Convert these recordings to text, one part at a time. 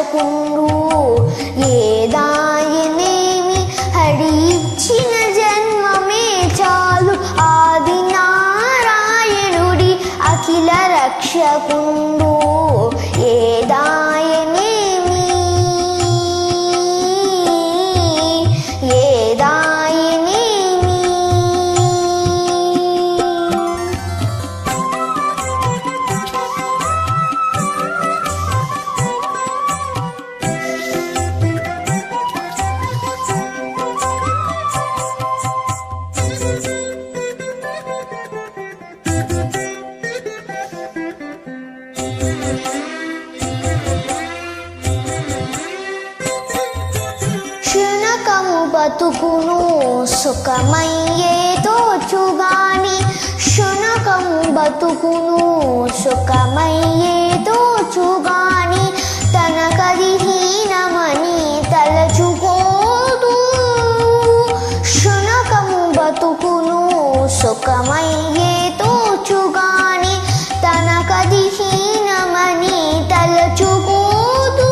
రక్షకుండు ఏదాయనేమి హరి ఇచ్చిన జన్మమే చాలు ఆది నారాయణుడి అఖిల రక్షకుండు ఏదాయనేమి బతుకును సుఖమయ్యే తోచుగాని శునకము బతుకును సుఖమయ్యే తోచుగాని తనకది హీనమని తలచుకోదు శునకము బతుకును సుఖమయ్యే తోచుగాని తనకది హీనమని తలచుకోదు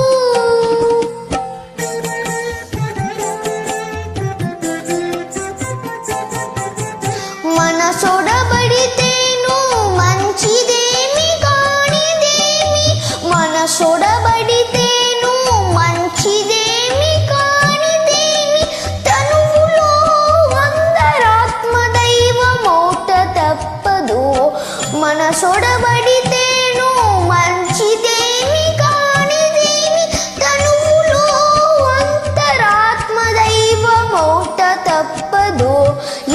మనసొడబడితేను మంచిదేమి కానిదేమి మనసొడబడితేను మంచిదేమి కానిదేమి తనువులో అందరాత్మ దైవమౌట తప్పదు మనసొడబడితేను మంచిదేమి కానిదేమి తనువులో అంతరాత్మ దైవమౌట తప్పదు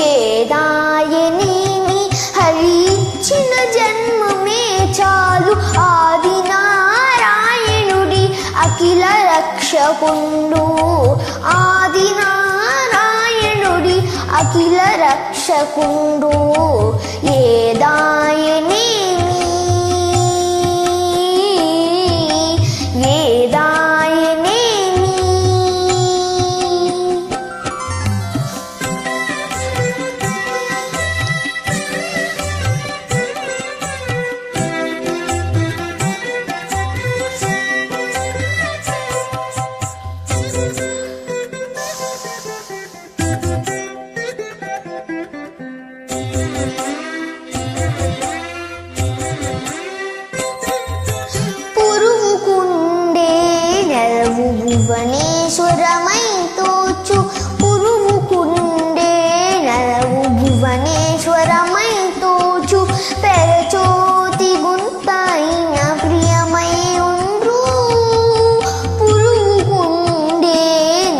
ఏదాయనేమి హరి ఇచ్చిన జన్మమే చాలు ఆది నారాయణుడి అఖిల రక్షకుండు ఆది నారాయణుడి అఖిల రక్షకుండు ఏదాయనేమి భువనేశ్వరమై తోచు పురువుకుండే నరవు భువనేశ్వరమై తోచు పెరచోతి గుంతైన ప్రియమై ఉండ్రు పురువుకుండే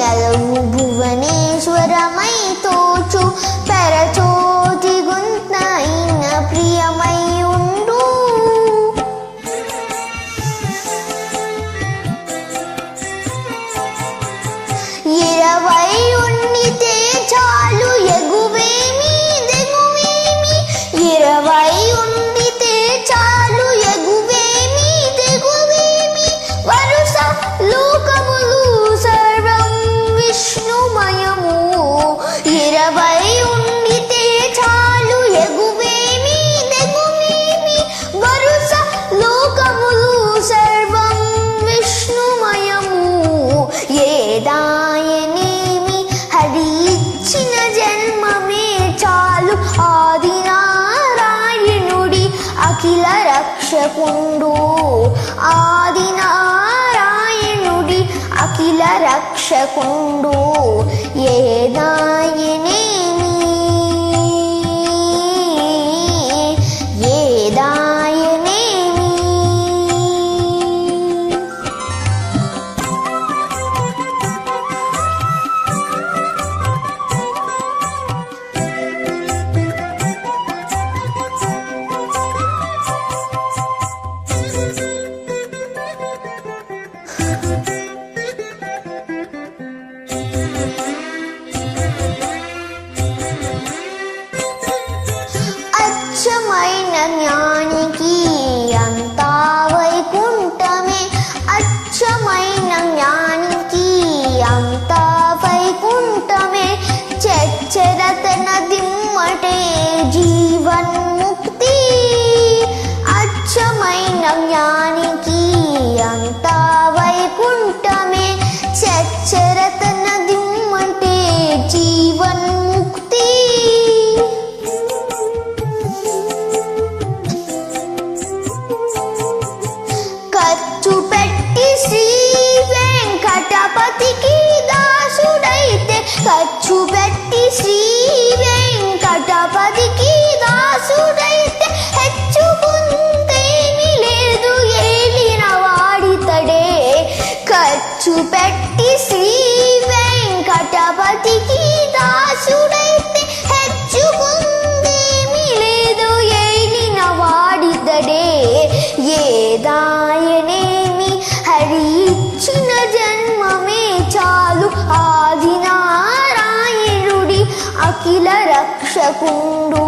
నరవు భువనేశ్వరమై తోచు పెరచోతి గుంతైన ప్రియమై ఉండ్రు ఇరవై ఉండితే చాలు ఎగువేమి దిగువేమి ఇరవై ఉండితే చాలు ఎగువేమి దిగువేమి వరుస లోకములు సర్వం విష్ణుమయము ఇరవై ఉండితే చాలు ఎగువేమి దిగువేమి వరుస లోకములు సర్వం విష్ణుమయము ఏదాయనేమి హరి ఇచ్చిన జన్మమే చాలు ఆది నారాయణుడి అఖిల రక్షకుండు ఆది నారాయణుడి అఖిల రక్షకుండు ఏదాయనేమి అచ్చమైన జ్ఞానికి అంతా వైకుంఠమే అచ్చమైన జ్ఞానికి అంతా వైకుంఠమే చచ్చరతన దిమ్మటే జీవన్ముక్తి అచ్చమైన జ్ఞానికి అంతా వైకుంఠమే ఖర్చు పెట్టి శ్రీ వెంకటపతికి దాసుడైతే హెచ్చుకుందేమీ లేదు ఏలిన వాడితడే ఏదాయనేమి హరి ఇచ్చిన జన్మమే చాలు ఆదినారాయణుడి అఖిల రక్షకుండు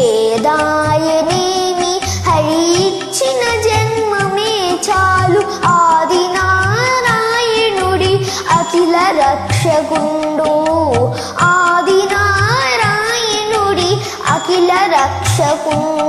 ఏదాయనేమి హరి ఇచ్చిన జన్మమే చాలు ఆదినారాయణుడి అఖిల రక్షకుండు ఆదినారాయణుడి అఖిల రక్షకుండు